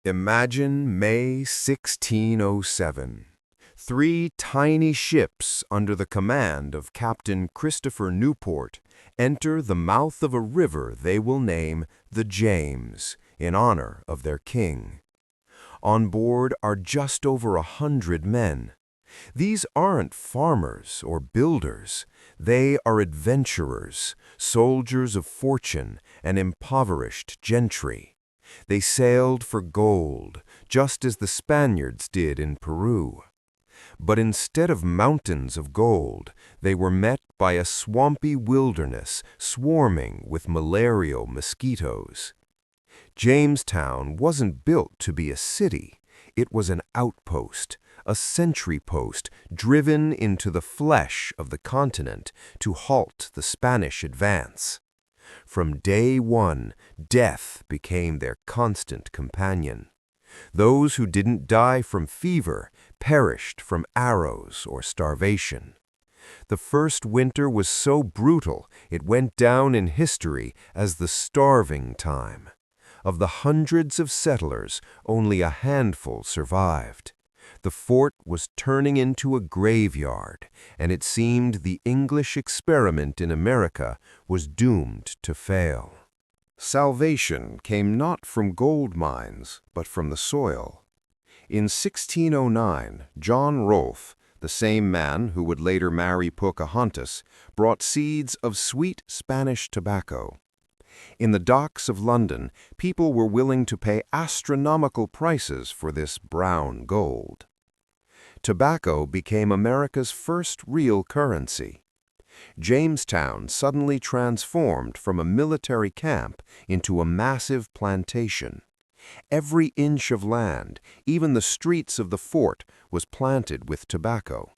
Imagine May 1607. Three tiny ships under the command of Captain Christopher Newport enter the mouth of a river they will name the James, in honor of their king. On board are just over 100 men. These aren't farmers or builders. They are adventurers, soldiers of fortune, and impoverished gentry. They sailed for gold, just as the Spaniards did in Peru. But instead of mountains of gold, they were met by a swampy wilderness swarming with malarial mosquitoes. Jamestown wasn't built to be a city. It was an outpost, a sentry post driven into the flesh of the continent to halt the Spanish advance. From day one, death became their constant companion. Those who didn't die from fever perished from arrows or starvation. The first winter was so brutal it went down in history as the starving time. Of the hundreds of settlers, only a handful survived. The fort was turning into a graveyard, and it seemed the English experiment in America was doomed to fail. Salvation came not from gold mines, but from the soil. In 1609, John Rolfe, the same man who would later marry Pocahontas, brought seeds of sweet Spanish tobacco. In the docks of London, people were willing to pay astronomical prices for this brown gold. Tobacco became America's first real currency. Jamestown suddenly transformed from a military camp into a massive plantation. Every inch of land, even the streets of the fort, was planted with tobacco.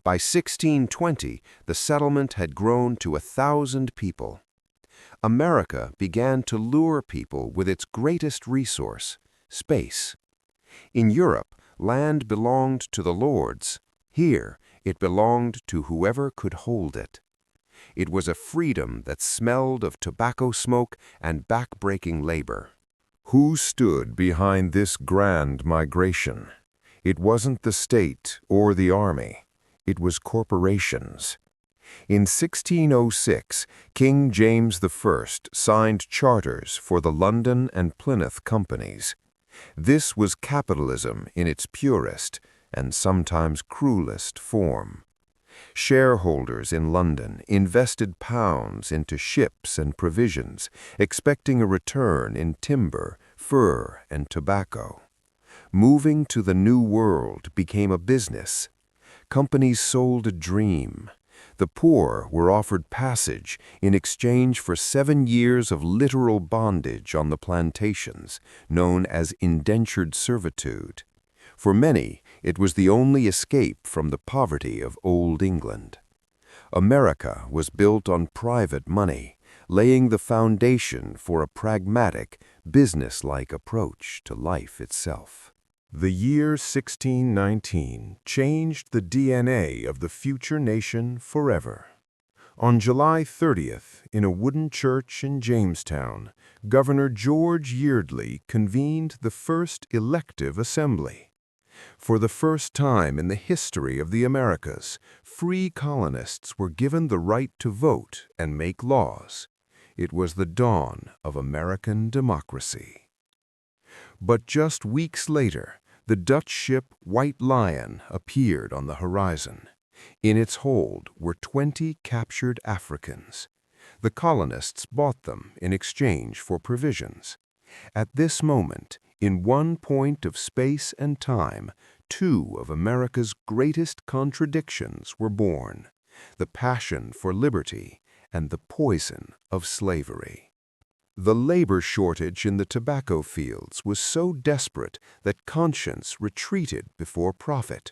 By 1620, the settlement had grown to 1,000 people. America began to lure people with its greatest resource, space. In Europe, land belonged to the lords. Here, it belonged to whoever could hold it. It was a freedom that smelled of tobacco smoke and back-breaking labor. Who stood behind this grand migration? It wasn't the state or the army. It was corporations. In 1606, King James I signed charters for the London and Plymouth companies. This was capitalism in its purest and sometimes cruelest form. Shareholders in London invested pounds into ships and provisions, expecting a return in timber, fur, and tobacco. Moving to the New World became a business. Companies sold a dream. The poor were offered passage in exchange for 7 years of literal bondage on the plantations, known as indentured servitude. For many, it was the only escape from the poverty of Old England. America was built on private money, laying the foundation for a pragmatic, business-like approach to life itself. The year 1619 changed the DNA of the future nation forever. On July 30th, in a wooden church in Jamestown, Governor George Yeardley convened the first elective assembly. For the first time in the history of the Americas, free colonists were given the right to vote and make laws. It was the dawn of American democracy. But just weeks later, the Dutch ship White Lion appeared on the horizon. In its hold were 20 captured Africans. The colonists bought them in exchange for provisions. At this moment, in one point of space and time, two of America's greatest contradictions were born: the passion for liberty and the poison of slavery. The labor shortage in the tobacco fields was so desperate that conscience retreated before profit.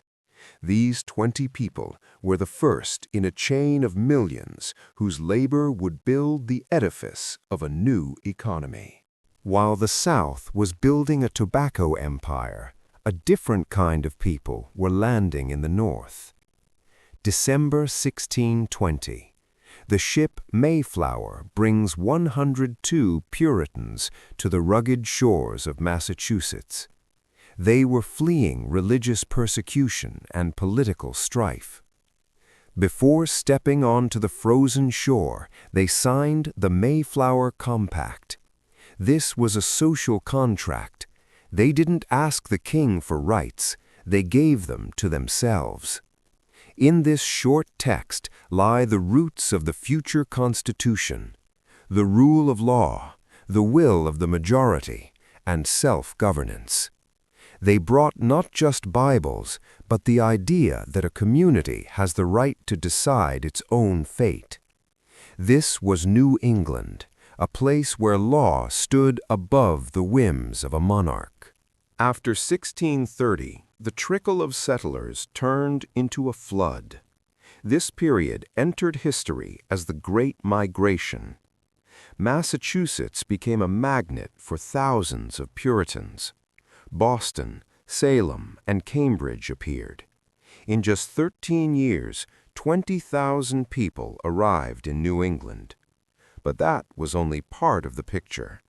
These 20 people were the first in a chain of millions whose labor would build the edifice of a new economy. While the South was building a tobacco empire, a different kind of people were landing in the North. December 1620. The ship Mayflower brings 102 Puritans to the rugged shores of Massachusetts. They were fleeing religious persecution and political strife. Before stepping onto the frozen shore, they signed the Mayflower Compact. This was a social contract. They didn't ask the king for rights, they gave them to themselves. In this short text lie the roots of the future Constitution, the rule of law, the will of the majority, and self-governance. They brought not just Bibles, but the idea that a community has the right to decide its own fate. This was New England, a place where law stood above the whims of a monarch. After 1630, the trickle of settlers turned into a flood. This period entered history as the Great Migration. Massachusetts became a magnet for thousands of Puritans. Boston, Salem, and Cambridge appeared. In just 13 years, 20,000 people arrived in New England. But that was only part of the picture.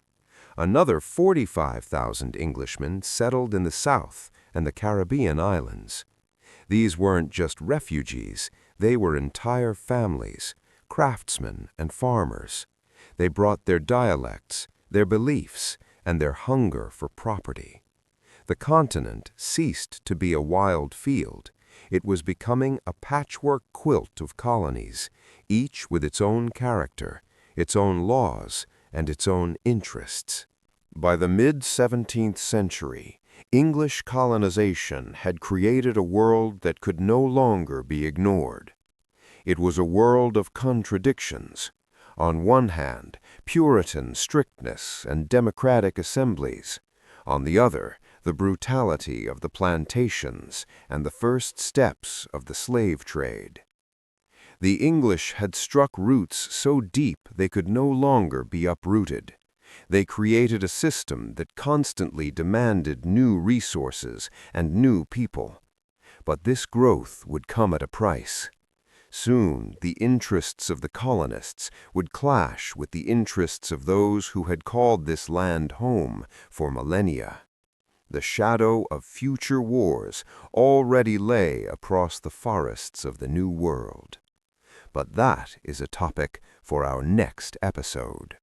Another 45,000 Englishmen settled in the South and the Caribbean islands. These weren't just refugees, they were entire families, craftsmen and farmers. They brought their dialects, their beliefs, and their hunger for property. The continent ceased to be a wild field. It was becoming a patchwork quilt of colonies, each with its own character, its own laws, and its own interests. By the mid-17th century, English colonization had created a world that could no longer be ignored. It was a world of contradictions. On one hand, Puritan strictness and democratic assemblies. On the other, the brutality of the plantations and the first steps of the slave trade. The English had struck roots so deep they could no longer be uprooted. They created a system that constantly demanded new resources and new people. But this growth would come at a price. Soon, the interests of the colonists would clash with the interests of those who had called this land home for millennia. The shadow of future wars already lay across the forests of the New World. But that is a topic for our next episode.